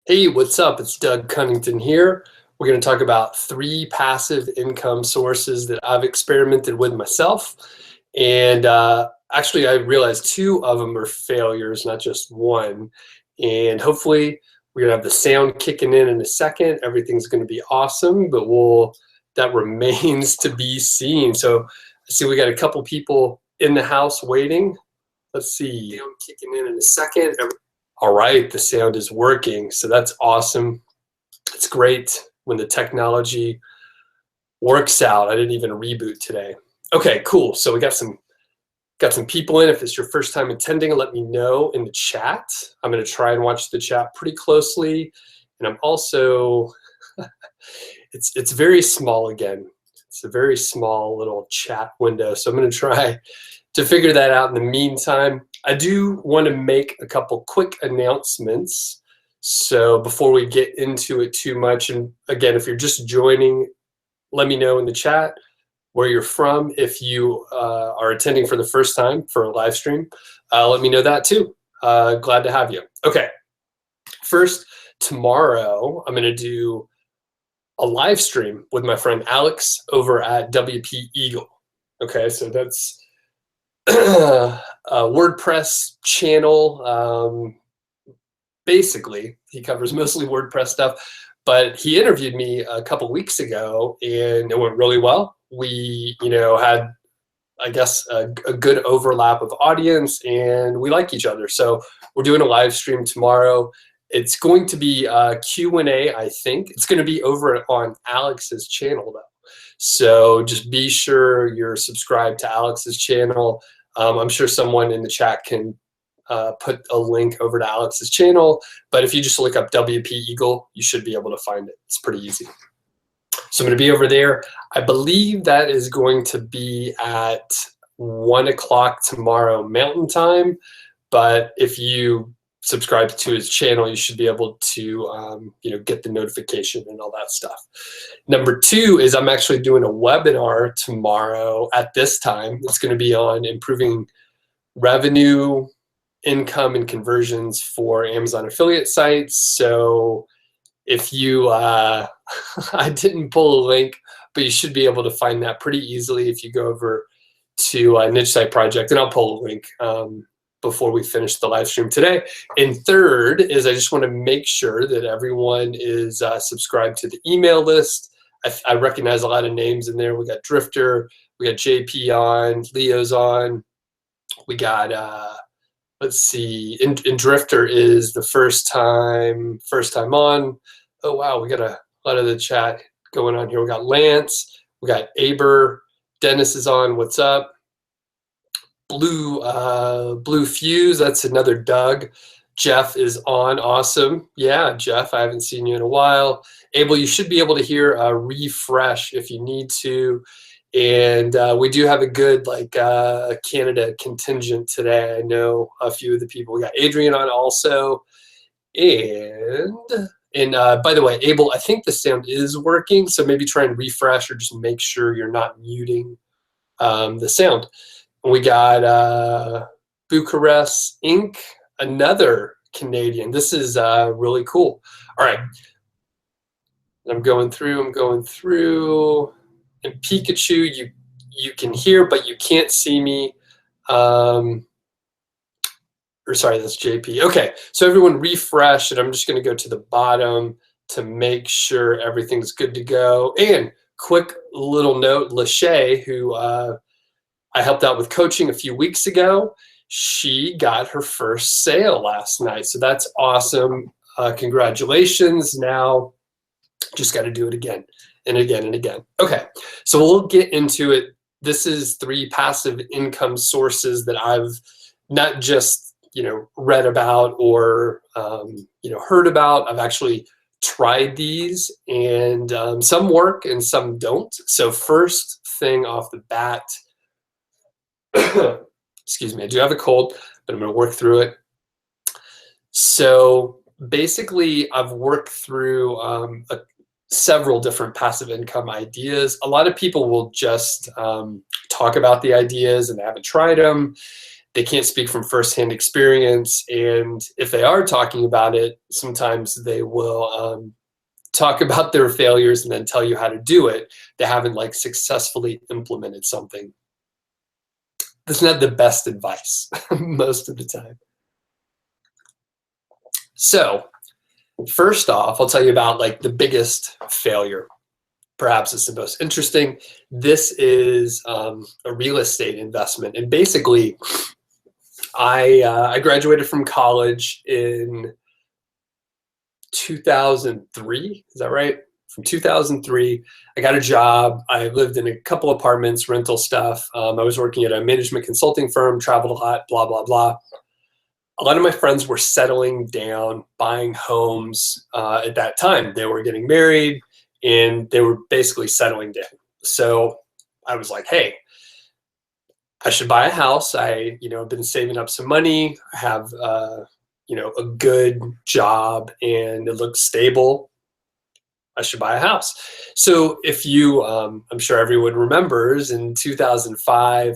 Hey, what's up? It's Doug Cunnington here. We're going to talk about 3 passive income sources that I've experimented with myself. And actually, I realized 2 of them are failures, not just one. And hopefully, we're going to have the sound kicking in a second. Everything's going to be awesome, but that remains to be seen. So I see we got a couple people in the house waiting. Let's see. Sound kicking in a second. All right, the sound is working, so that's awesome. It's great when the technology works out. I didn't even reboot today. Okay, cool. So we got some people in. If it's your first time attending, let me know in the chat. I'm going to try and watch the chat pretty closely, and I'm also it's very small again. It's a very small little chat window, so I'm going to try to figure that out in the meantime. I do want to make a couple quick announcements. So before we get into it too much, and again, if you're just joining, let me know in the chat where you're from. If you are attending for the first time for a live stream, let me know that too. Glad to have you. Okay, first, tomorrow I'm going to do a live stream with my friend Alex over at WP Eagle. Okay, so that's a WordPress channel. Basically, he covers mostly WordPress stuff, but he interviewed me a couple weeks ago and it went really well. We, had, I guess, a good overlap of audience and we like each other. So we're doing a live stream tomorrow. It's going to be a Q&A, I think. It's going to be over on Alex's channel, though. So just be sure you're subscribed to Alex's channel. I'm sure someone in the chat can put a link over to Alex's channel, but if you just look up WP Eagle, you should be able to find it. It's pretty easy. So I'm going to be over there. I believe that is going to be at 1 o'clock tomorrow Mountain Time, but if you subscribe to his channel, you should be able to get the notification and all that stuff. Number 2 is I'm actually doing a webinar tomorrow at this time. It's going to be on improving revenue, income, and conversions for Amazon affiliate sites. So if you, I didn't pull a link, but you should be able to find that pretty easily if you go over to Niche Site Project, and I'll pull a link before we finish the live stream today. And third is I just want to make sure that everyone is subscribed to the email list. I recognize a lot of names in there. We got Drifter, we got JP on, Leo's on, we got let's see, and Drifter is the first time on. Oh wow, we got a lot of the chat going on here. We got Lance, we got Aber, Dennis is on. What's up? Blue Fuse, that's another Doug. Jeff is on. Awesome. Yeah, Jeff, I haven't seen you in a while. Abel, you should be able to hear a refresh if you need to. And we do have a good Canada contingent today. I know a few of the people. We got Adrian on also. And by the way, Abel, I think the sound is working, so maybe try and refresh or just make sure you're not muting the sound. We got Bucharest Inc., another Canadian. This is really cool. All right. I'm going through. And Pikachu, you can hear, but you can't see me. Or sorry, that's JP. Okay, so everyone refresh, and I'm just going to go to the bottom to make sure everything's good to go. And quick little note, Lachey, who I helped out with coaching a few weeks ago, she got her first sale last night. So that's awesome. Congratulations. Now just got to do it again and again and again. Okay, so we'll get into it. This is 3 passive income sources that I've not just read about or heard about. I've actually tried these, and some work and some don't. So first thing off the bat, excuse me, I do have a cold, but I'm going to work through it. So basically, I've worked through several different passive income ideas. A lot of people will just talk about the ideas and they haven't tried them. they can't speak from firsthand experience. And if they are talking about it, sometimes they will talk about their failures and then tell you how to do it. They haven't like successfully implemented something. That's not the best advice most of the time. So first off, I'll tell you about like the biggest failure. Perhaps it's the most interesting. This is a real estate investment. And basically, I graduated from college in 2003. Is that right? From 2003, I got a job. I lived in a couple apartments, rental stuff. I was working at a management consulting firm, traveled a lot, blah, blah, blah. A lot of my friends were settling down, buying homes at that time. They were getting married and they were basically settling down. So I was like, hey, I should buy a house. I, been saving up some money. I have, a good job and it looks stable. I should buy a house. So if you, I'm sure everyone remembers in 2005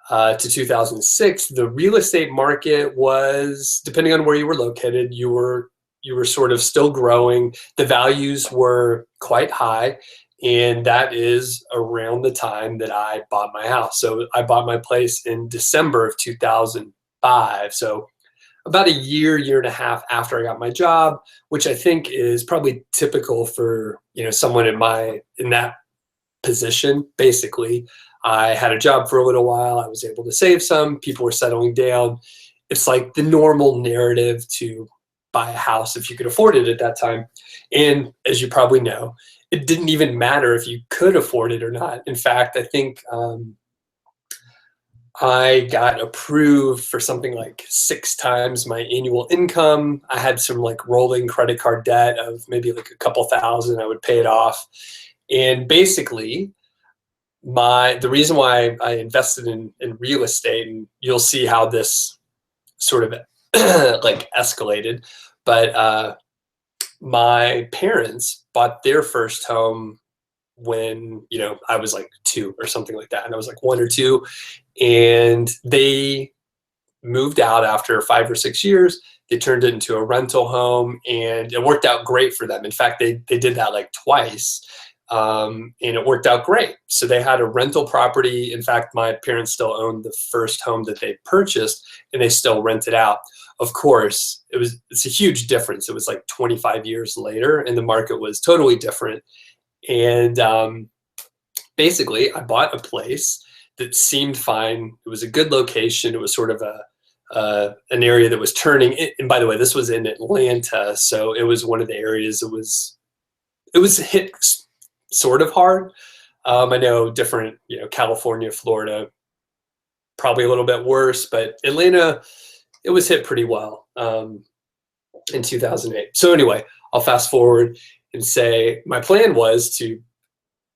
to 2006, the real estate market was, depending on where you were located, you were sort of still growing. The values were quite high. And that is around the time that I bought my house. So I bought my place in December of 2005. So about a year and a half after I got my job, which I think is probably typical for, someone in that position. Basically, I had a job for a little while. I was able to save some. People were settling down. It's like the normal narrative to buy a house if you could afford it at that time. And as you probably know, it didn't even matter if you could afford it or not. In fact, I think I got approved for something like 6 times my annual income. I had some like rolling credit card debt of maybe like a couple thousand. I would pay it off. And basically, the reason why I invested in real estate, and you'll see how this sort of like escalated, but my parents bought their first home when, I was like 2 or something like that. And I was like 1 or 2. And they moved out after 5 or 6 years. They turned it into a rental home and it worked out great for them. In fact, they did that like twice. And it worked out great. So they had a rental property. In fact, my parents still owned the first home that they purchased and they still rent it out. Of course, it's a huge difference. It was like 25 years later and the market was totally different. And basically, I bought a place that seemed fine. It was a good location. It was sort of an area that was turning. And by the way, this was in Atlanta, so it was one of the areas it was hit sort of hard. I know different, California, Florida, probably a little bit worse, but Atlanta, it was hit pretty well in 2008. So anyway, I'll fast forward and say my plan was to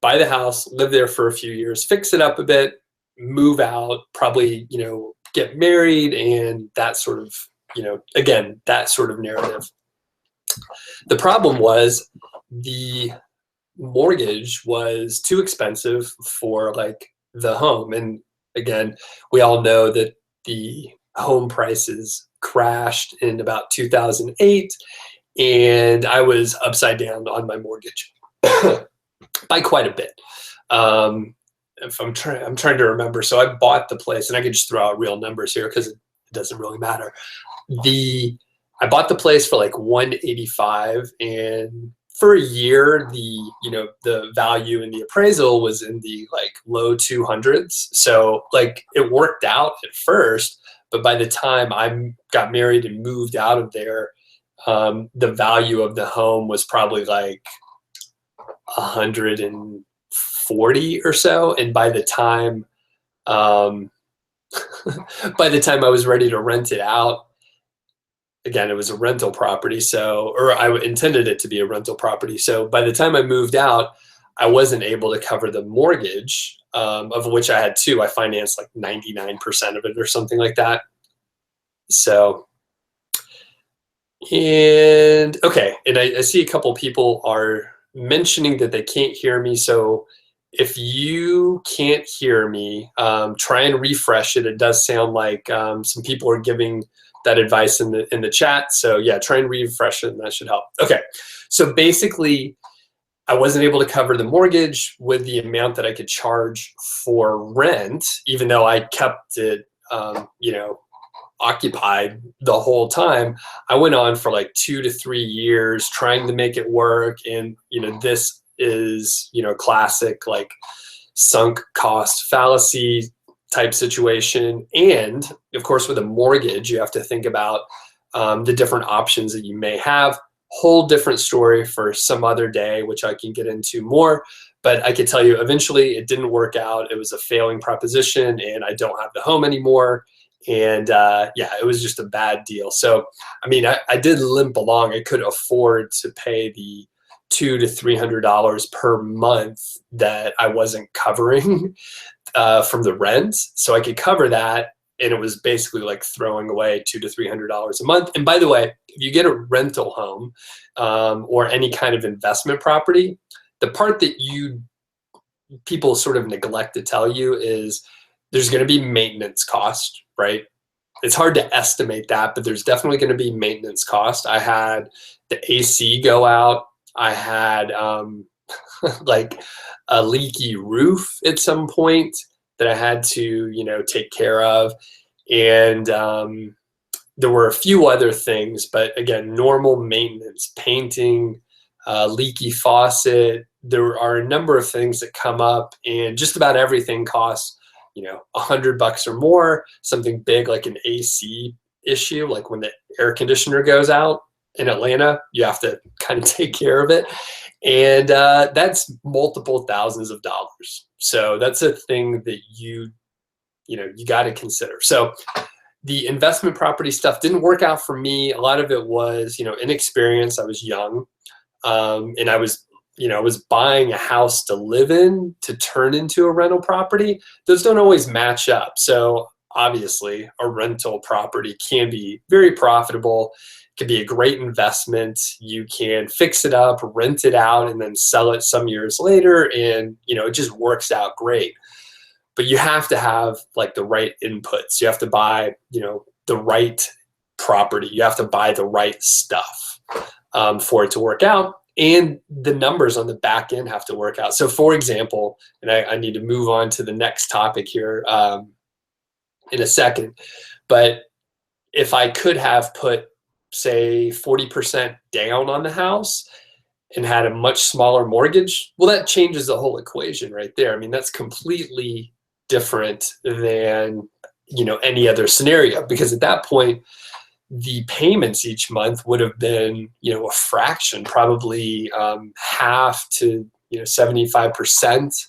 buy the house, live there for a few years, fix it up a bit, move out, probably, get married, and that sort of, again, that sort of narrative. The problem was the mortgage was too expensive for like the home. And again, we all know that the home prices crashed in about 2008 and I was upside down on my mortgage by quite a bit. If I'm trying to remember. So I bought the place, and I can just throw out real numbers here because it doesn't really matter. I bought the place for like 185, and for a year, the value in the appraisal was in the like low 200s. So like it worked out at first, but by the time I got married and moved out of there, the value of the home was probably like 140 or so. And by the time I was ready to rent it out, again, it was a rental property. Or I intended it to be a rental property. So by the time I moved out, I wasn't able to cover the mortgage, of which I had 2. I financed like 99% of it or something like that. So, and okay. And I see a couple people are mentioning that they can't hear me. So If you can't hear me, try and refresh it. It does sound like some people are giving that advice in the chat. So yeah, try and refresh it and that should help. Okay, so basically I wasn't able to cover the mortgage with the amount that I could charge for rent, even though I kept it, you know, occupied the whole time. I went on for like 2 to 3 years trying to make it work. And, you know, this is, you know, classic like sunk cost fallacy type situation. And of course, with a mortgage, you have to think about the different options that you may have. Whole different story for some other day, which I can get into more. But I could tell you eventually it didn't work out. It was a failing proposition and I don't have the home anymore. And yeah, it was just a bad deal. So, I mean, I did limp along. I could afford to pay the $200 to $300 per month that I wasn't covering from the rent. So I could cover that. And it was basically like throwing away $200 to $300 a month. And by the way, if you get a rental home or any kind of investment property, the part that people sort of neglect to tell you is there's going to be maintenance cost, right? It's hard to estimate that, but there's definitely going to be maintenance cost. I had the AC go out. I had like a leaky roof at some point that I had to, you know, take care of. And there were a few other things, but again, normal maintenance, painting, leaky faucet. There are a number of things that come up, and just about everything costs, you know, $100 or more. Something big like an AC issue, like when the air conditioner goes out in Atlanta, you have to kind of take care of it. And that's multiple thousands of dollars. So that's a thing that you got to consider. So the investment property stuff didn't work out for me. A lot of it was, you know, inexperience. I was young, and I was buying a house to live in to turn into a rental property. Those don't always match up. So obviously, a rental property can be very profitable. It can be a great investment. You can fix it up, rent it out, and then sell it some years later, and you know, it just works out great. But you have to have like the right inputs. You have to buy, you know, the right property. You have to buy the right stuff for it to work out. And the numbers on the back end have to work out. So for example, and I need to move on to the next topic here in a second, but if I could have put, say, 40% down on the house and had a much smaller mortgage, well, that changes the whole equation right there. I mean, that's completely different than, you know, any other scenario, because at that point the payments each month would have been, you know, a fraction, probably half to, you know, 75%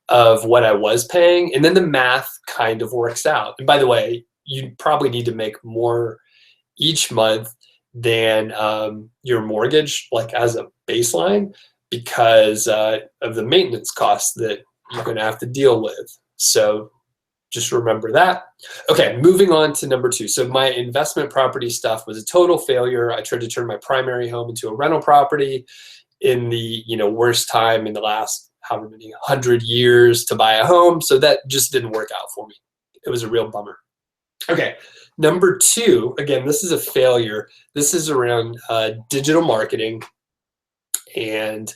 of what I was paying. And then the math kind of works out. And by the way, you probably need to make more each month than your mortgage, like as a baseline, because of the maintenance costs that you're going to have to deal with. So just remember that. Okay, moving on to number 2. So my investment property stuff was a total failure. I tried to turn my primary home into a rental property in the, you know, worst time in the last however many 100 years to buy a home. So that just didn't work out for me. It was a real bummer. Okay, number 2, again, this is a failure. This is around digital marketing and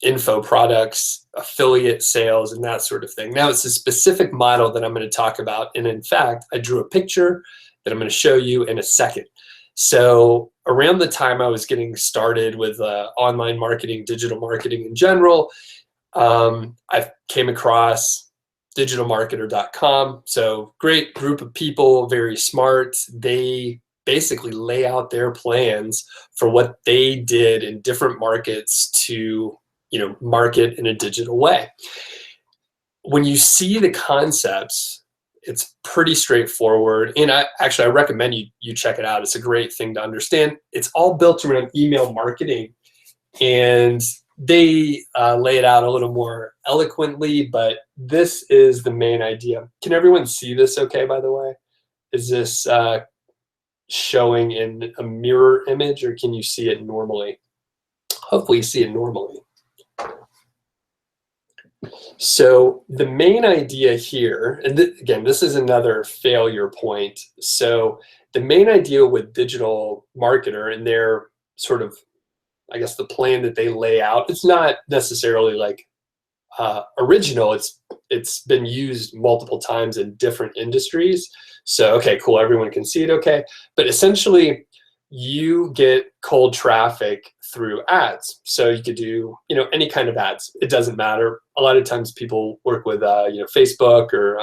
info products, affiliate sales, and that sort of thing. Now, it's a specific model that I'm going to talk about. And in fact, I drew a picture that I'm going to show you in a second. So around the time I was getting started with online marketing, digital marketing in general, I came across digitalmarketer.com. So great group of people, very smart. They basically lay out their plans for what they did in different markets to, you know, market in a digital way. When you see the concepts, it's pretty straightforward. And I recommend you check it out. It's a great thing to understand. It's all built around email marketing, and they lay it out a little more eloquently, but this is the main idea. Can everyone see this okay, by the way? Is this showing in a mirror image, or can you see it normally? Hopefully you see it normally. So the main idea here, and again, this is another failure point. So the main idea with digital marketer and their sort of, I guess, the plan that they lay out, it's not necessarily like original. It's been used multiple times in different industries. So okay, cool, everyone can see it. Okay, but essentially, you get cold traffic through ads. So you could do any kind of ads. It doesn't matter. A lot of times people work with Facebook or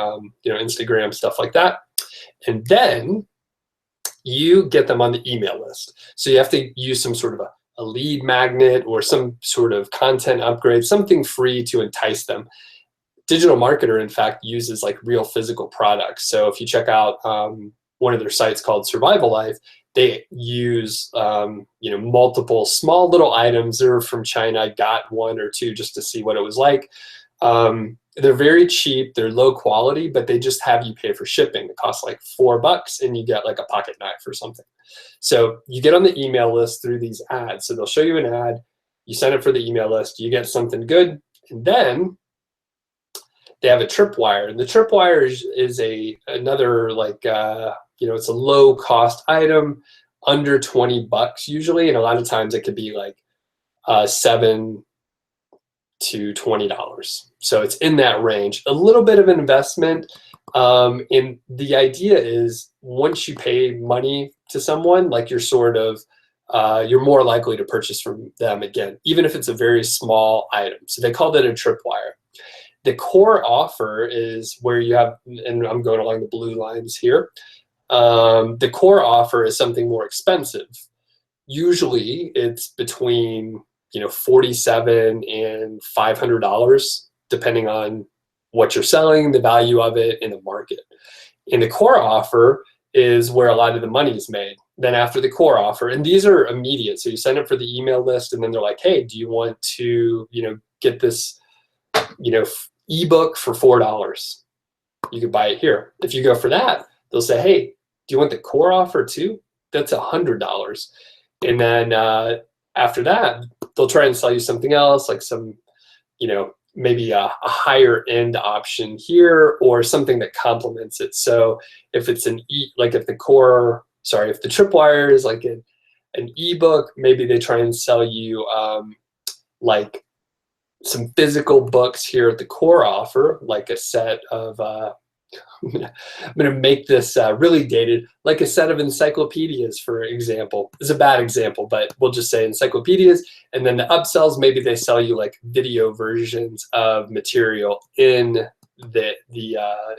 Instagram, stuff like that, and then you get them on the email list. So you have to use some sort of a lead magnet or some sort of content upgrade, something free to entice them. Digital marketer, in fact, uses like real physical products. So if you check out one of their sites called Survival Life, they use multiple small little items. They're from China. I got one or two just to see what it was like. They're very cheap, they're low quality, but they just have you pay for shipping. It costs like $4 and you get like a pocket knife or something. So you get on the email list through these ads. So they'll show you an ad, you sign up for the email list, you get something good, and then they have a tripwire. And the tripwire is another like it's a low cost item, under $20 usually, and a lot of times it could be like $7 to $20. So it's in that range, a little bit of an investment. And the idea is once you pay money to someone, like you're more likely to purchase from them again, even if it's a very small item. So they call that a tripwire. The core offer is where you have, and I'm going along the blue lines here. The core offer is something more expensive. Usually it's between $47 and $500, depending on what you're selling, the value of it in the market. And the core offer is where a lot of the money is made. Then after the core offer, and these are immediate. So you sign up for the email list and then they're like, hey, do you want to, get this, ebook for $4? You could buy it here. If you go for that, they'll say, hey, do you want the core offer too? That's $100. And then after that, they'll try and sell you something else, like some, maybe a higher end option here or something that complements it. So if it's if the tripwire is like an ebook, maybe they try and sell you like some physical books here at the core offer, like a set of I'm gonna make this really dated, like a set of encyclopedias, for example. It's a bad example, but we'll just say encyclopedias. And then the upsells, maybe they sell you like video versions of material in the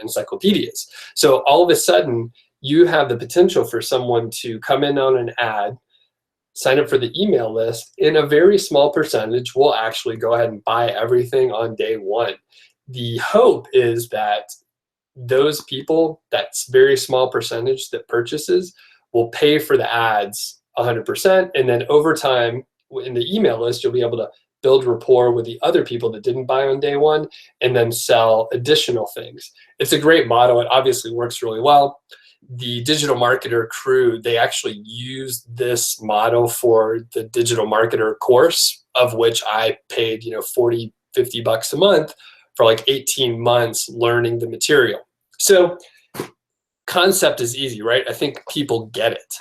encyclopedias. So all of a sudden, you have the potential for someone to come in on an ad, sign up for the email list, and a very small percentage will actually go ahead and buy everything on day one. The hope is that those people, that's very small percentage that purchases, will pay for the ads 100%. And then over time in the email list, you'll be able to build rapport with the other people that didn't buy on day one and then sell additional things. It's a great model. It obviously works really well. The digital marketer crew, they actually use this model for the digital marketer course, of which I paid, $40, $50 a month for like 18 months learning the material. So concept is easy, right? I think people get it.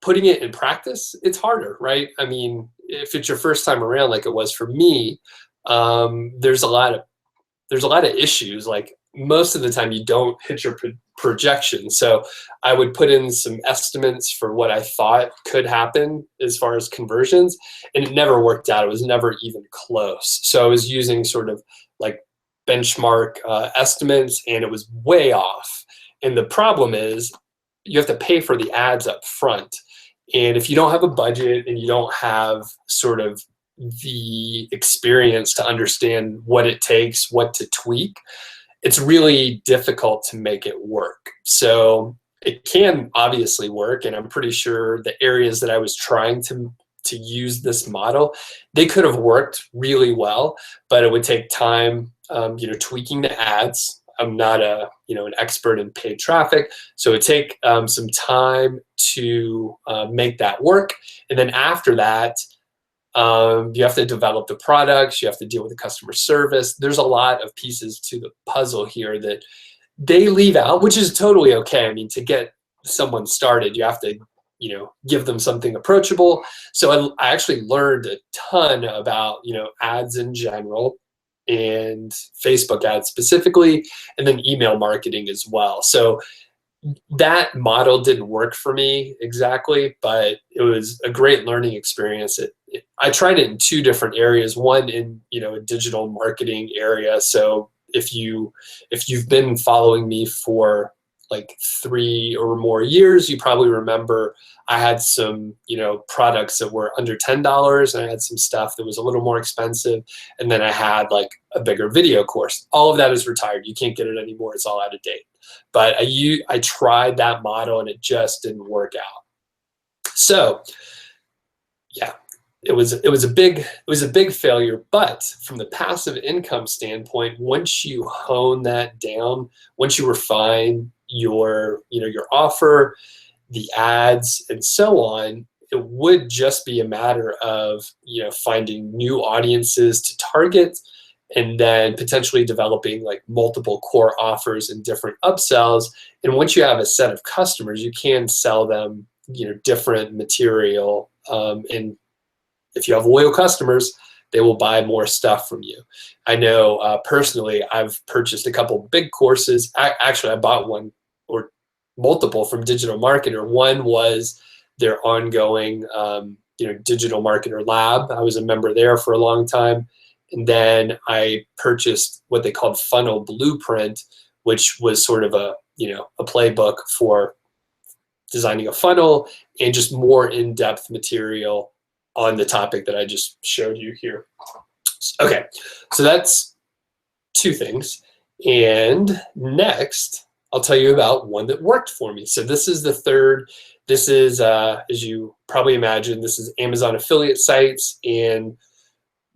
Putting it in practice, it's harder, right? I mean, if it's your first time around, like it was for me, there's a lot of issues. Like most of the time you don't hit your projection. So I would put in some estimates for what I thought could happen as far as conversions, and it never worked out. It was never even close. So I was using sort of like benchmark estimates, and it was way off. And the problem is you have to pay for the ads up front. And if you don't have a budget and you don't have sort of the experience to understand what it takes, what to tweak, it's really difficult to make it work. So it can obviously work, and I'm pretty sure the areas that I was trying to use this model, they could have worked really well, but it would take time, tweaking the ads. I'm not an expert in paid traffic, so it would take some time to make that work. And then after that, You have to develop the products. You have to deal with the customer service. There's a lot of pieces to the puzzle here that they leave out, which is totally okay. I mean, to get someone started, you have to, give them something approachable. So I actually learned a ton about, ads in general and Facebook ads specifically, and then email marketing as well. So that model didn't work for me exactly, but it was a great learning experience. I tried it in two different areas. One in a digital marketing area. So if you've been following me for like 3 or more years, you probably remember I had some products that were under $10, and I had some stuff that was a little more expensive, and then I had like a bigger video course. All of that is retired. You can't get it anymore. It's all out of date. But I tried that model and it just didn't work out. So yeah, it was a big failure. But from the passive income standpoint, once you hone that down, once you refine your offer, the ads, and so on, it would just be a matter of finding new audiences to target, and then potentially developing like multiple core offers and different upsells. And once you have a set of customers, you can sell them different material, and if you have loyal customers, they will buy more stuff from you. I know personally, I've purchased a couple big courses. Actually, I bought one or multiple from Digital Marketer. One was their ongoing Digital Marketer Lab. I was a member there for a long time. And then I purchased what they called Funnel Blueprint, which was sort of a playbook for designing a funnel and just more in-depth material on the topic that I just showed you here. Okay, so that's two things. And next, I'll tell you about one that worked for me. So this is the third. This is, as you probably imagine, this is Amazon affiliate sites. And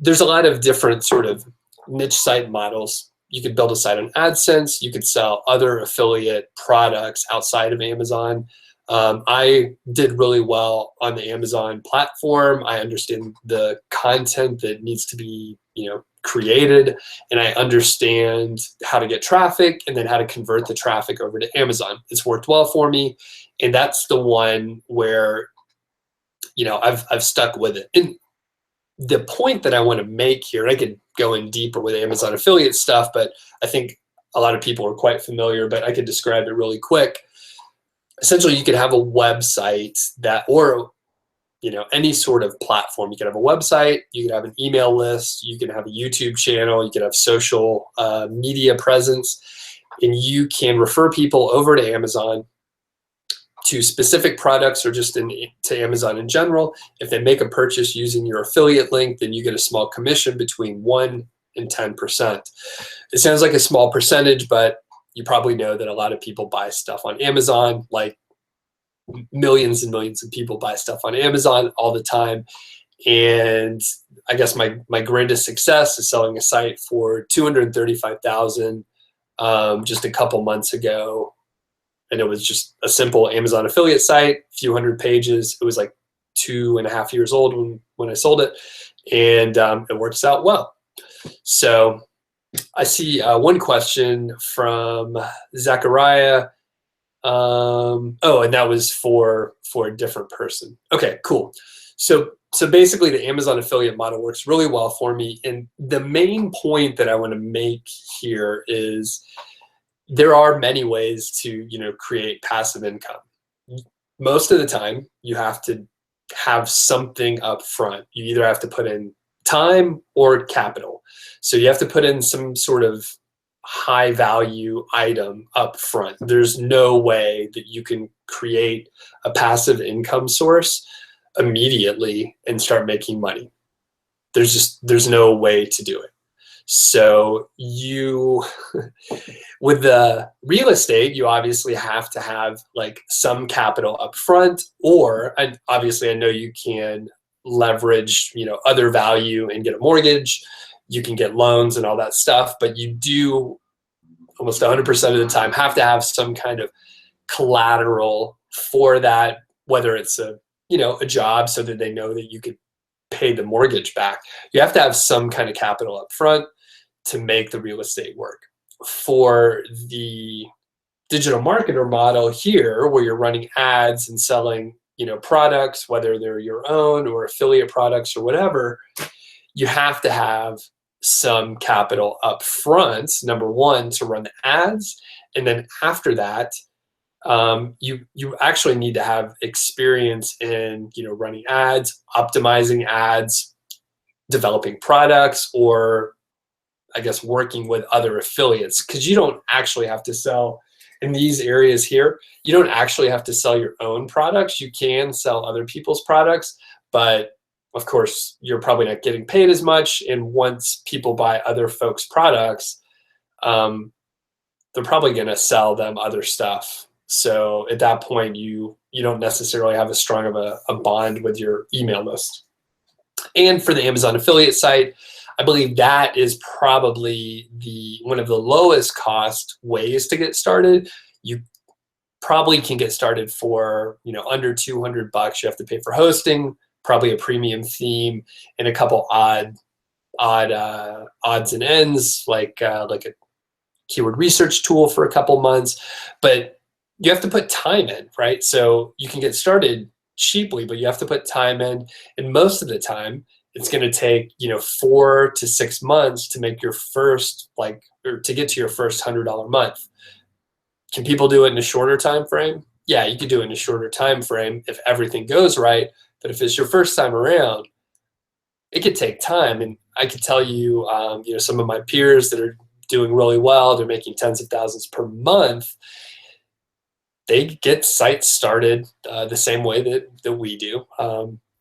there's a lot of different sort of niche site models. You could build a site on AdSense. You could sell other affiliate products outside of Amazon. I did really well on the Amazon platform. I understand the content that needs to be, created, and I understand how to get traffic and then how to convert the traffic over to Amazon. It's worked well for me, and that's the one where, I've stuck with it. And the point that I want to make here, and I could go in deeper with Amazon affiliate stuff, but I think a lot of people are quite familiar, but I could describe it really quick. Essentially, you could have a website that, or any sort of platform. You could have a website, you could have an email list, you could have a YouTube channel, you could have social media presence, and you can refer people over to Amazon to specific products or just to Amazon in general. If they make a purchase using your affiliate link, then you get a small commission between 1 and 10%. It sounds like a small percentage, but you probably know that a lot of people buy stuff on Amazon, like millions and millions of people buy stuff on Amazon all the time. And I guess my greatest success is selling a site for $235,000 just a couple months ago. And it was just a simple Amazon affiliate site, a few hundred pages. It was like 2.5 years old when I sold it, and it works out well. So I see one question from Zachariah. Oh, and that was for a different person. Okay, cool. So basically the Amazon affiliate model works really well for me. And the main point that I want to make here is there are many ways to, create passive income. Most of the time you have to have something up front. You either have to put in time or capital. So you have to put in some sort of high value item up front. There's no way that you can create a passive income source immediately and start making money. There's no way to do it. So with the real estate, you obviously have to have like some capital up front, or obviously I know you can leverage, other value and get a mortgage. You can get loans and all that stuff, but you do almost 100% of the time have to have some kind of collateral for that, whether it's a job so that they know that you could pay the mortgage back. You have to have some kind of capital up front to make the real estate work. For the digital marketer model here, where you're running ads and selling, products, whether they're your own or affiliate products or whatever, you have to have some capital up front, number one, to run the ads. And then after that, you actually need to have experience in, running ads, optimizing ads, developing products, or I guess working with other affiliates, because you don't actually have to sell in these areas here. You don't actually have to sell your own products. You can sell other people's products, but of course, you're probably not getting paid as much. And once people buy other folks' products, they're probably going to sell them other stuff. So at that point, you don't necessarily have as strong of a bond with your email list. And for the Amazon affiliate site, I believe that is probably one of the lowest cost ways to get started. You probably can get started for under $200. You have to pay for hosting, probably a premium theme, and a couple odd odds and ends, like a keyword research tool for a couple months. But you have to put time in, right? So you can get started cheaply, but you have to put time in, and most of the time it's going to take 4 to 6 months to make your first or to get to your first $100 month. Can people do it in a shorter time frame? Yeah, you could do it in a shorter time frame if everything goes right. But if it's your first time around, it could take time. And I could tell you, some of my peers that are doing really well, they're making tens of thousands per month. They get sites started the same way that we do.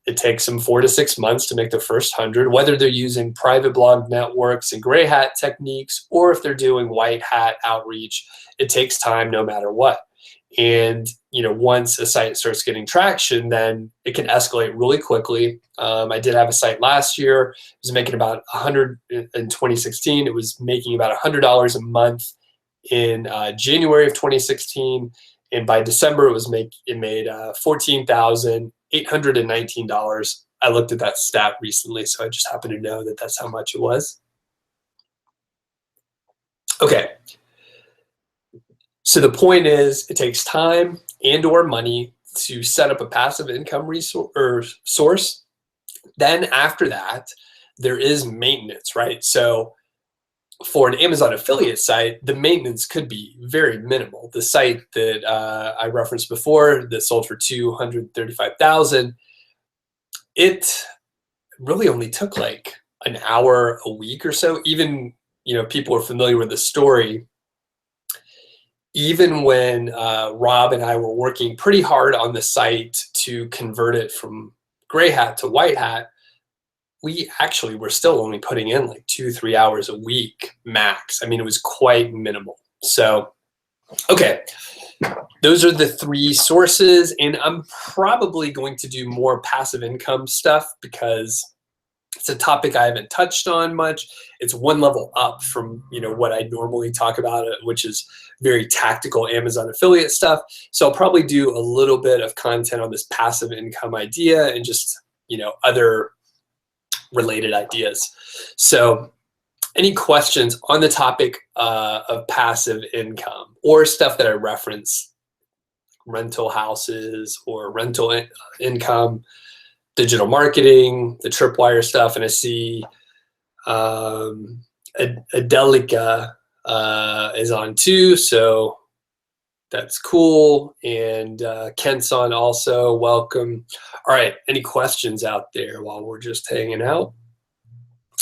It takes them 4 to 6 months to make their first 100, whether they're using private blog networks and gray hat techniques, or if they're doing white hat outreach. It takes time no matter what. And once a site starts getting traction, then it can escalate really quickly. I did have a site last year. It was making about 100 in 2016. It was making about $100 a month in January of 2016. And by December, it made $14,819. I looked at that stat recently, so I just happen to know that that's how much it was. Okay. So the point is, it takes time and/or money to set up a passive income source. Then after that, there is maintenance, right? So for an Amazon affiliate site, the maintenance could be very minimal. The site that I referenced before that sold for $235,000, it really only took like an hour a week or so. Even people are familiar with the story. Even when Rob and I were working pretty hard on the site to convert it from gray hat to white hat, we actually were still only putting in like 2-3 hours a week max. I mean, it was quite minimal. So, okay, those are the 3 sources, and I'm probably going to do more passive income stuff because it's a topic I haven't touched on much. It's one level up from what I normally talk about, which is very tactical Amazon affiliate stuff. So I'll probably do a little bit of content on this passive income idea and just other related ideas. So any questions on the topic of passive income or stuff that I reference, rental houses or rental income, digital marketing, the tripwire stuff? And I see Adelica is on too, so that's cool. And Kent's on also. Welcome. All right, any questions out there while we're just hanging out?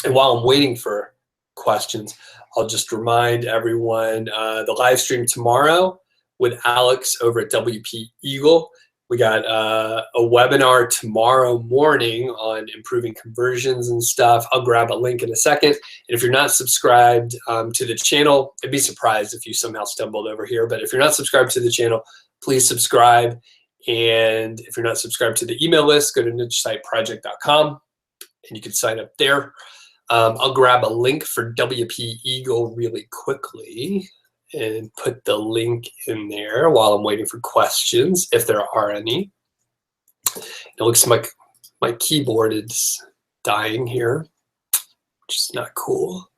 And while I'm waiting for questions, I'll just remind everyone the live stream tomorrow with Alex over at WP Eagle. We got a webinar tomorrow morning on improving conversions and stuff. I'll grab a link in a second. And if you're not subscribed to the channel, I'd be surprised if you somehow stumbled over here. But if you're not subscribed to the channel, please subscribe. And if you're not subscribed to the email list, go to nichesiteproject.com and you can sign up there. I'll grab a link for WP Eagle really quickly and put the link in there while I'm waiting for questions, if there are any. It looks like my keyboard is dying here, which is not cool.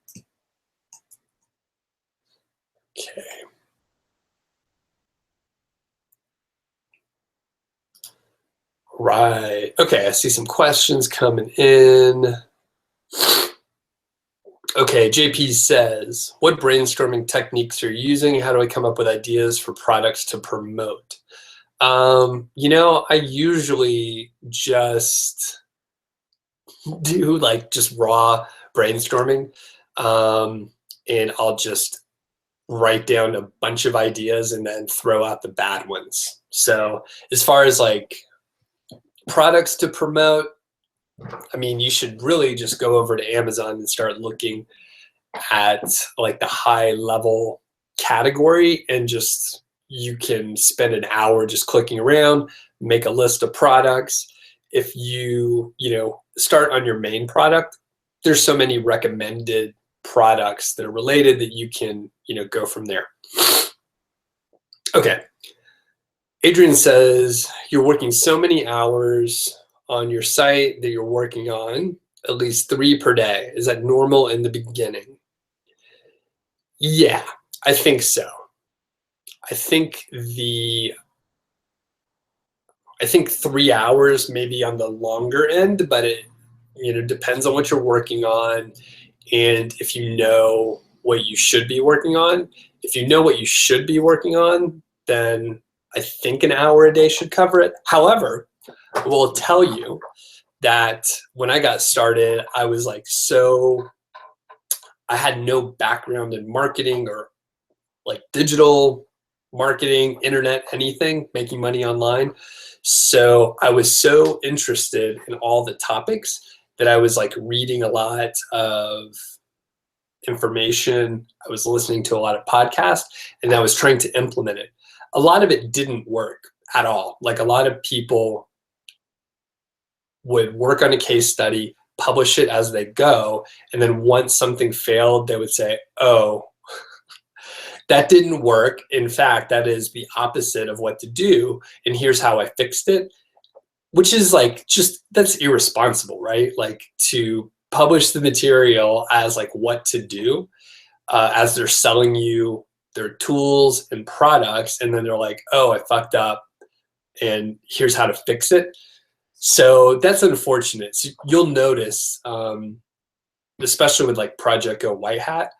Okay. Right. Okay, I see some questions coming in. Okay, JP says, what brainstorming techniques are you using? How do I come up with ideas for products to promote? I usually just do like just raw brainstorming. And I'll just write down a bunch of ideas and then throw out the bad ones. So as far as like products to promote, I mean, you should really just go over to Amazon and start looking at like the high level category, and just you can spend an hour just clicking around, make a list of products. If you start on your main product, there's so many recommended products that are related that you can go from there. Okay. Adrian says, you're working so many hours on your site that you're working on at least 3 per day. Is that normal in the beginning? Yeah, I think so. I think 3 hours maybe on the longer end, but it depends on what you're working on and if you know what you should be working on. If you know what you should be working on, then I think an hour a day should cover it. However, I will tell you that when I got started, I was like I had no background in marketing or like digital marketing, internet, anything, making money online. So I was so interested in all the topics that I was like reading a lot of information. I was listening to a lot of podcasts, and I was trying to implement it. A lot of it didn't work at all. Like a lot of people would work on a case study, publish it as they go, and then once something failed, they would say, oh, that didn't work. In fact, that is the opposite of what to do, and here's how I fixed it, which is like that's irresponsible, right? Like to publish the material as like what to do as they're selling you their tools and products, and then they're like, oh, I fucked up and here's how to fix it. So that's unfortunate. So you'll notice, especially with like Project Go White Hat,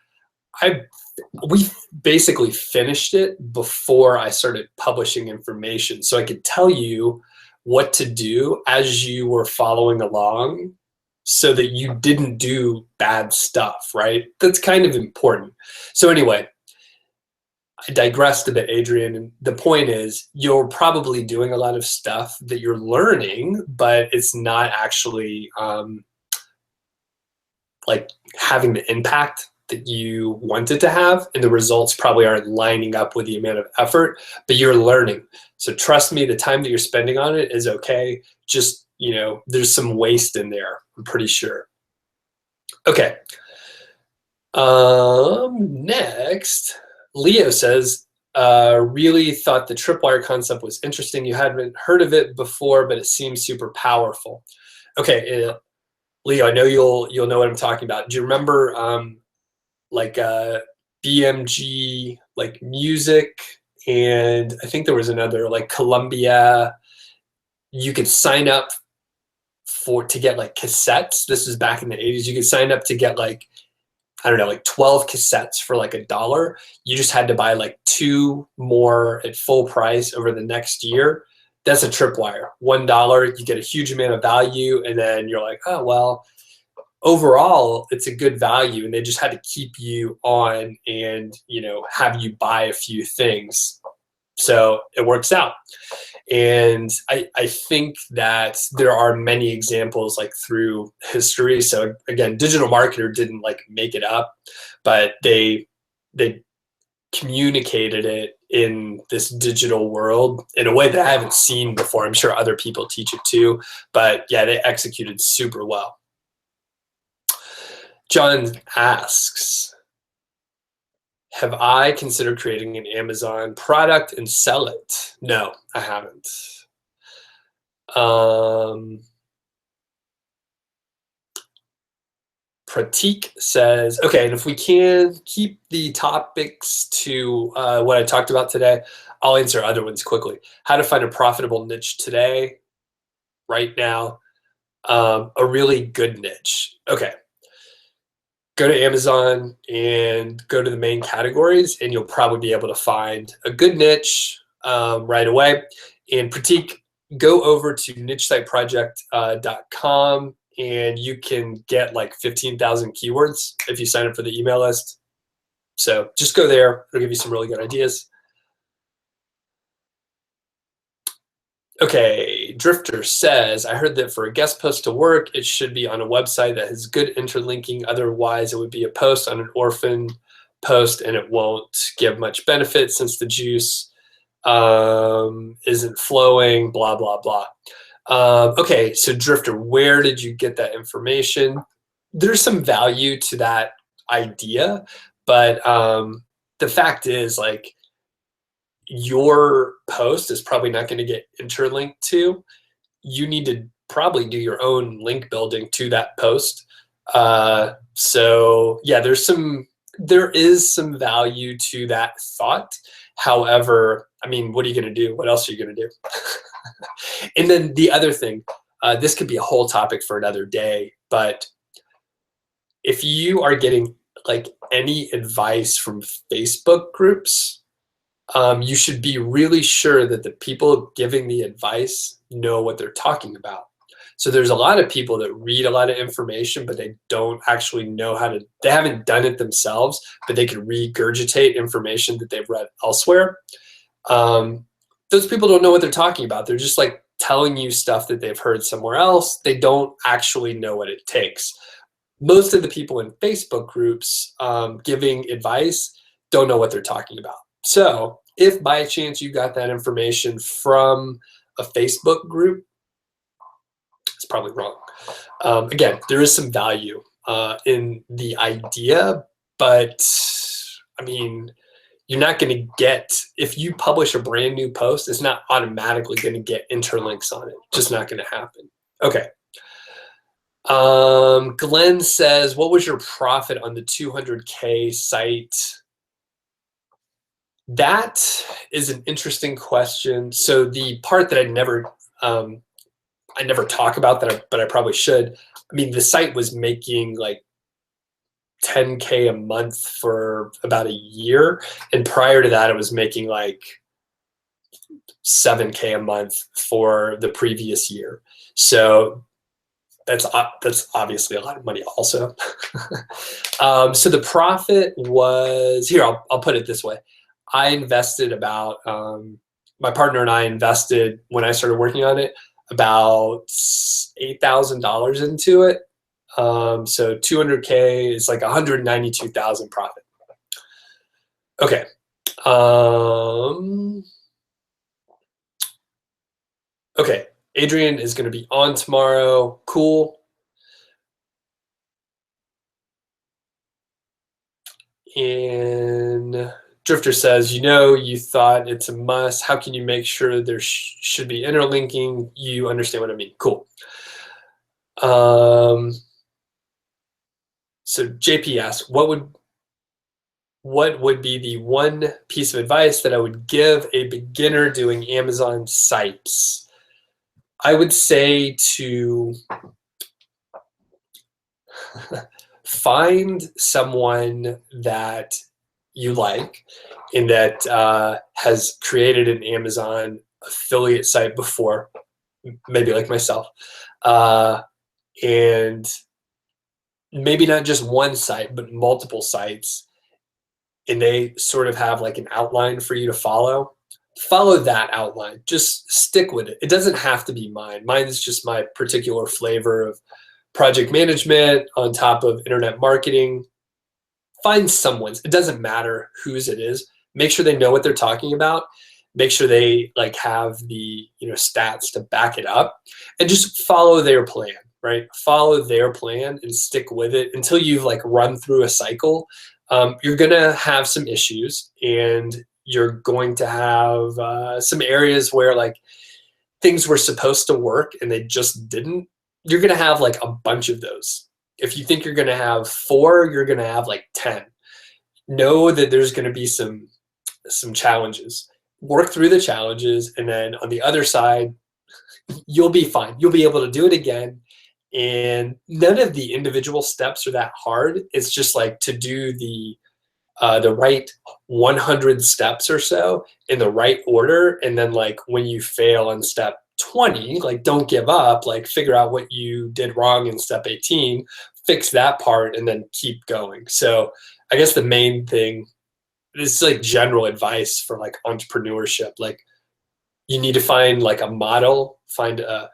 we basically finished it before I started publishing information. So I could tell you what to do as you were following along so that you didn't do bad stuff, right? That's kind of important. So anyway, I digressed a bit, Adrian. And the point is, you're probably doing a lot of stuff that you're learning, but it's not actually like having the impact that you wanted to have, and the results probably aren't lining up with the amount of effort, but you're learning. So trust me, the time that you're spending on it is okay. Just, there's some waste in there, I'm pretty sure. Okay. Next, Leo says, really thought the tripwire concept was interesting. You hadn't heard of it before, but it seems super powerful. Okay, Leo, I know you'll know what I'm talking about. Do you remember like BMG, like music, and I think there was another like Columbia? You could sign up to get like cassettes. This was back in the 80s. You could sign up to get like, I don't know, like 12 cassettes for like $1. You just had to buy like 2 more at full price over the next year. That's a tripwire. $1, you get a huge amount of value, and then you're like, oh, well, overall, it's a good value, and they just had to keep you on and, have you buy a few things. So it works out. And I think that there are many examples like through history. So again, digital marketer didn't like make it up, but they communicated it in this digital world in a way that I haven't seen before. I'm sure other people teach it too, but yeah, they executed super well. John asks, have I considered creating an Amazon product and sell it? No, I haven't. Pratik says, okay, and if we can keep the topics to what I talked about today, I'll answer other ones quickly. How to find a profitable niche today, right now, a really good niche. Okay, go to Amazon and go to the main categories, and you'll probably be able to find a good niche right away. And Pratik, go over to nichesiteproject.com and you can get like 15,000 keywords if you sign up for the email list. So just go there. It'll give you some really good ideas. Okay, Drifter says, I heard that for a guest post to work, it should be on a website that has good interlinking. Otherwise, it would be a post on an orphan post and it won't give much benefit since the juice isn't flowing, blah, blah, blah. Okay, so Drifter, where did you get that information? There's some value to that idea, but the fact is, like, your post is probably not going to get interlinked to. You need to probably do your own link building to that post. So yeah, there is some value to that thought. However, I mean, what are you going to do? What else are you going to do? And then the other thing, this could be a whole topic for another day, but if you are getting like any advice from Facebook groups, you should be really sure that the people giving the advice know what they're talking about. So there's a lot of people that read a lot of information, but they don't actually know they haven't done it themselves, but they can regurgitate information that they've read elsewhere. Those people don't know what they're talking about. They're just like telling you stuff that they've heard somewhere else. They don't actually know what it takes. Most of the people in Facebook groups giving advice don't know what they're talking about. So if by chance you got that information from a Facebook group, it's probably wrong. Again, there is some value in the idea, but I mean, you're not going to get, if you publish a brand new post, it's not automatically going to get interlinks on it. Just not going to happen. Okay. Glenn says, what was your profit on the 200K site? That is an interesting question. So the part that I never talk about but I probably should. I mean, the site was making like 10K a month for about a year, and prior to that, it was making like 7K a month for the previous year. So that's obviously a lot of money also. So the profit was, here, I'll put it this way. I invested about, my partner and I invested, when I started working on it, about $8,000 into it. So 200K is like 192,000 profit. Okay. Okay. Adrian is going to be on tomorrow. Cool. And Drifter says, you thought it's a must. How can you make sure there should be interlinking? You understand what I mean. Cool. So JP asks, what would be the one piece of advice that I would give a beginner doing Amazon sites? I would say to find someone that you like and that has created an Amazon affiliate site before, maybe like myself, and maybe not just one site, but multiple sites, and they sort of have like an outline for you to follow. Follow that outline. Just stick with it. It doesn't have to be mine. Mine is just my particular flavor of project management on top of internet marketing. Find someone's. It doesn't matter whose it is. Make sure they know what they're talking about. Make sure they like have the stats to back it up, and just follow their plan. Right? Follow their plan and stick with it until you've like run through a cycle. You're gonna have some issues, and you're going to have some areas where like things were supposed to work and they just didn't. You're gonna have like a bunch of those. if you think you're going to have 4, you're going to have like 10. Know that there's going to be some challenges. Work through the challenges, and then on the other side, you'll be fine. You'll be able to do it again. And none of the individual steps are that hard. It's just like to do the right 100 steps or so in the right order. And then like when you fail on step 20, like don't give up, like figure out what you did wrong in step 18, fix that part, and then keep going. So I guess the main thing, this is like general advice for like entrepreneurship. Like you need to find like a model, find a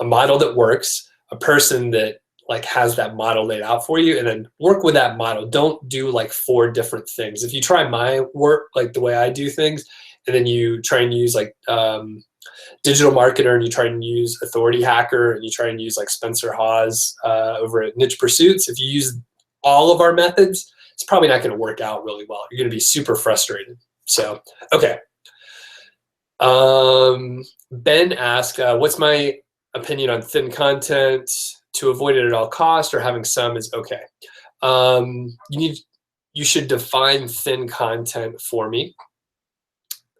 model that works, a person that like has that model laid out for you, and then work with that model. Don't do like 4 different things. If you try my work, like the way I do things, and then you try and use like digital marketer, and you try and use authority hacker, and you try and use like Spencer Hawes over at Niche Pursuits, if you use all of our methods, it's probably not going to work out really well. You're going to be super frustrated. So, okay. Ben asked, what's my opinion on thin content? To avoid it at all costs, or having some is okay? You should define thin content for me.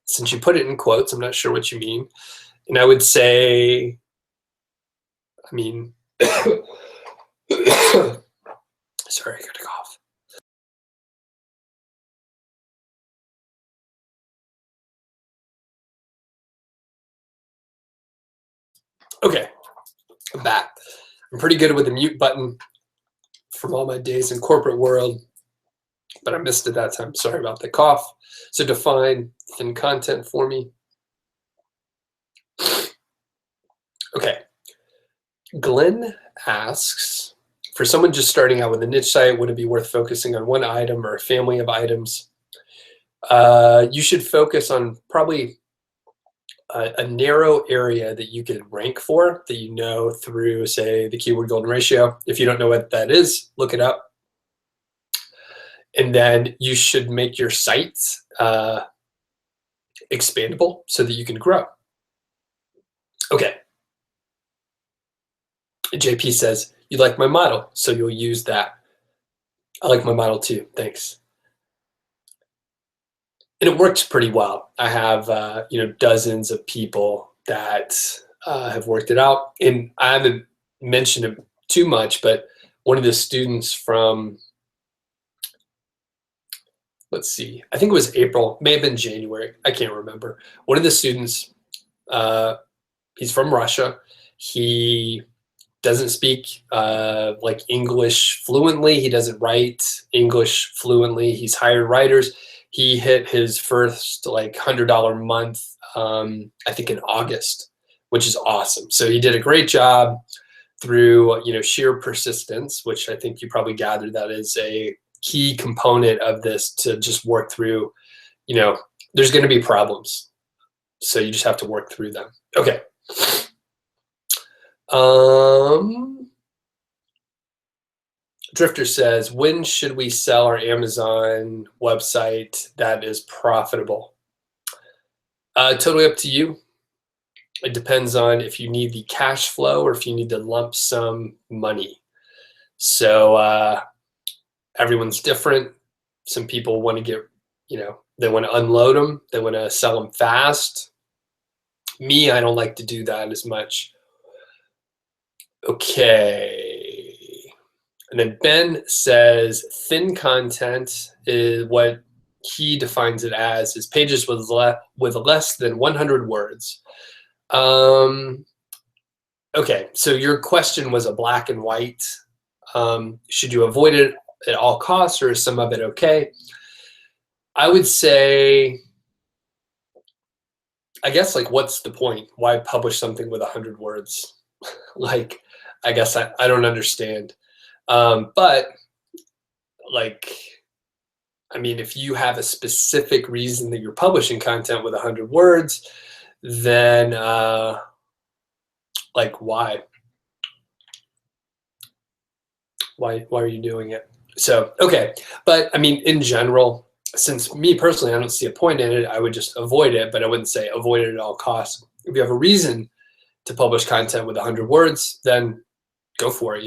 Since you put it in quotes, I'm not sure what you mean. And I would say, I mean, sorry, I got a cough. Okay, I'm back. I'm pretty good with the mute button from all my days in corporate world, but I missed it that time. Sorry about the cough. So define thin content for me. Okay. Glenn asks, for someone just starting out with a niche site, would it be worth focusing on one item or a family of items? You should focus on probably a narrow area that you can rank for, that you know through, say, the keyword golden ratio. If you don't know what that is, look it up. And then you should make your site expandable so that you can grow. Okay. JP says, you like my model, so you'll use that. I like my model too, thanks. And it works pretty well. I have dozens of people that have worked it out. And I haven't mentioned it too much, but one of the students from, let's see, I think it was April, may have been January, I can't remember. One of the students, he's from Russia. He doesn't speak like English fluently. He doesn't write English fluently. He's hired writers. He hit his first like $100 month, I think in August, which is awesome. So he did a great job through sheer persistence, which I think you probably gathered that is a key component of this, to just work through. There's going to be problems, so you just have to work through them. Okay. Drifter says, when should we sell our Amazon website that is profitable? Totally up to you. It depends on if you need the cash flow or if you need the lump sum money. So everyone's different. Some people want to get, they want to unload them. They want to sell them fast. Me, I don't like to do that as much. Okay. And then Ben says thin content is what he defines it as, is pages with less than 100 words. Okay, so your question was a black and white. Should you avoid it at all costs, or is some of it okay? I would say, I guess, like, what's the point? Why publish something with 100 words? Like, I guess I don't understand. But like, I mean, if you have a specific reason that you're publishing content with 100 words, then like, why are you doing it? So, okay. But I mean, in general, since me personally, I don't see a point in it, I would just avoid it, but I wouldn't say avoid it at all costs. If you have a reason to publish content with 100 words, then go for it,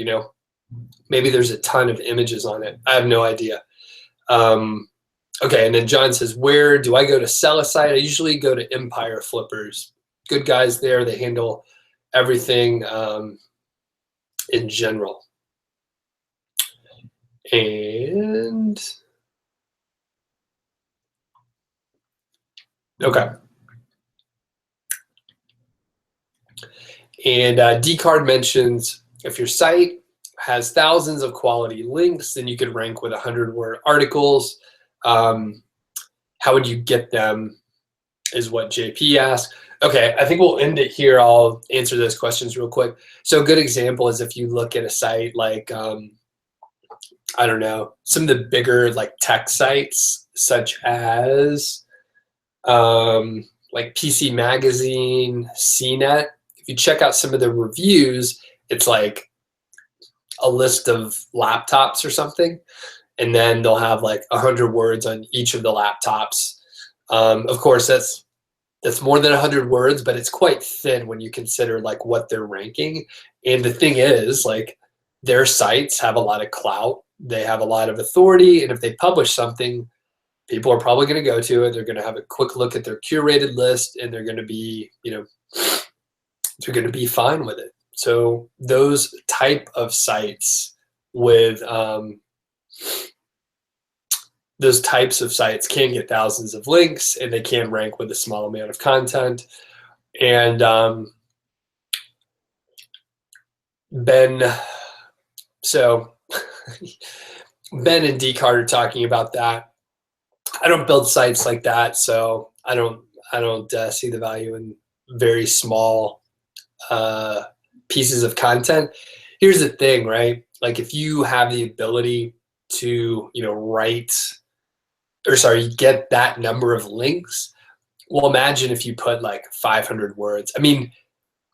Maybe there's a ton of images on it. I have no idea. Okay, and then John says, where do I go to sell a site? I usually go to Empire Flippers. Good guys there. They handle everything in general. And okay. And D-Card mentions if your site has thousands of quality links, then you could rank with 100-word articles. How would you get them is what JP asked. Okay, I think we'll end it here. I'll answer those questions real quick. So a good example is if you look at a site like, I don't know, some of the bigger like tech sites, such as like PC Magazine, CNET. If you check out some of the reviews, it's like a list of laptops or something, and then they'll have like 100 words on each of the laptops. Of course, that's more than 100 words, but it's quite thin when you consider like what they're ranking. And the thing is, like, their sites have a lot of clout. They have a lot of authority, and if they publish something, people are probably going to go to it. They're going to have a quick look at their curated list, and they're going to be, they're going to be fine with it. So those type of sites with those types of sites can get thousands of links, and they can rank with a small amount of content. And Ben and D-Card are talking about that. I don't build sites like that, so I don't see the value in very small pieces of content. Here's the thing, right? Like, if you have the ability to, get that number of links, well, imagine if you put like 500 words. I mean,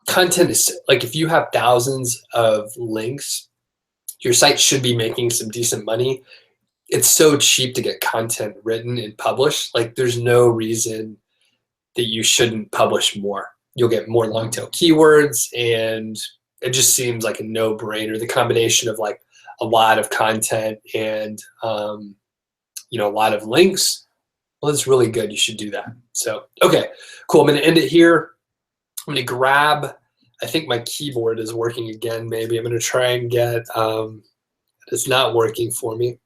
content is like, if you have thousands of links, your site should be making some decent money. It's so cheap to get content written and published. Like, there's no reason that you shouldn't publish more. You'll get more long tail keywords, and it just seems like a no-brainer. The combination of like a lot of content and a lot of links, well, it's really good. You should do that. So, okay, cool. I'm going to end it here. I'm going to grab, I think my keyboard is working again. Maybe I'm going to try and get, it's not working for me.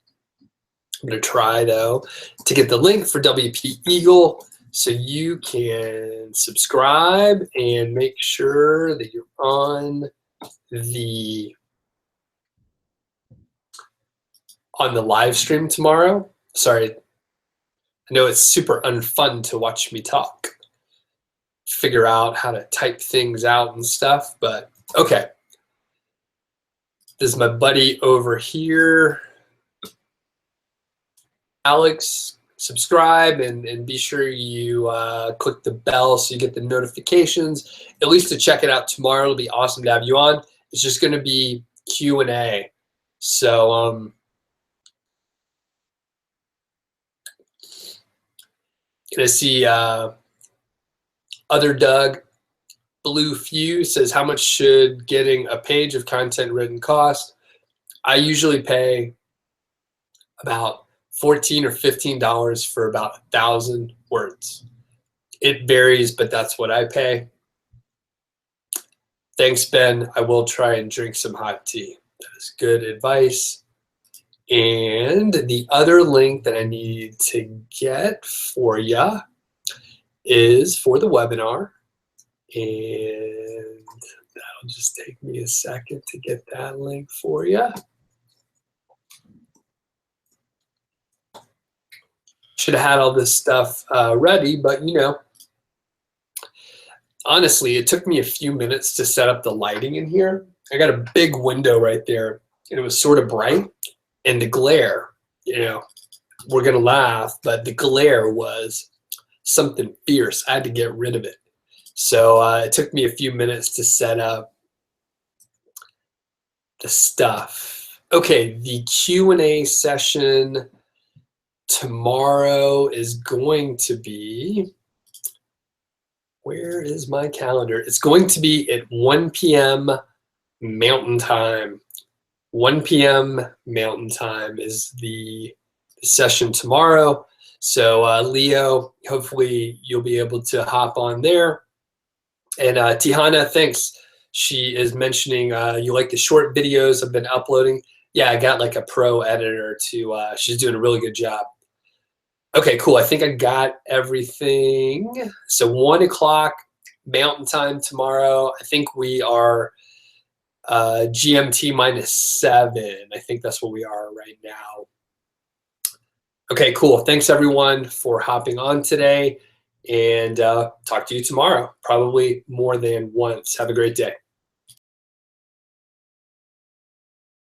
I'm going to try, though, to get the link for WP Eagle so you can subscribe and make sure that you're on the live stream tomorrow. Sorry, I know it's super unfun to watch me talk, figure out how to type things out and stuff, but okay. This is my buddy over here. Alex, subscribe and be sure you click the bell so you get the notifications, at least to check it out tomorrow. It'll be awesome to have you on. It's just going to be Q&A. So I see Other Doug, Blue Few says, how much should getting a page of content written cost? I usually pay about $14 or $15 for about 1,000 words. It varies, but that's what I pay. Thanks, Ben. I will try and drink some hot tea. That is good advice. And the other link that I need to get for you is for the webinar. And that'll just take me a second to get that link for you. Should have had all this stuff ready, but honestly, it took me a few minutes to set up the lighting in here. I got a big window right there, and it was sort of bright, and the glare, we're gonna laugh, but the glare was something fierce. I had to get rid of it. So it took me a few minutes to set up the stuff. Okay, the Q&A session tomorrow is going to be, where is my calendar? It's going to be at 1 p.m. Mountain Time. 1 p.m. Mountain Time is the session tomorrow. So Leo, hopefully you'll be able to hop on there. And Tihana, thanks. She is mentioning you like the short videos I've been uploading. Yeah, I got like a pro editor to, she's doing a really good job. Okay, cool. I think I got everything. So 1 o'clock Mountain Time tomorrow. I think we are GMT -7. I think that's what we are right now. Okay, cool. Thanks everyone for hopping on today, and talk to you tomorrow, probably more than once. Have a great day.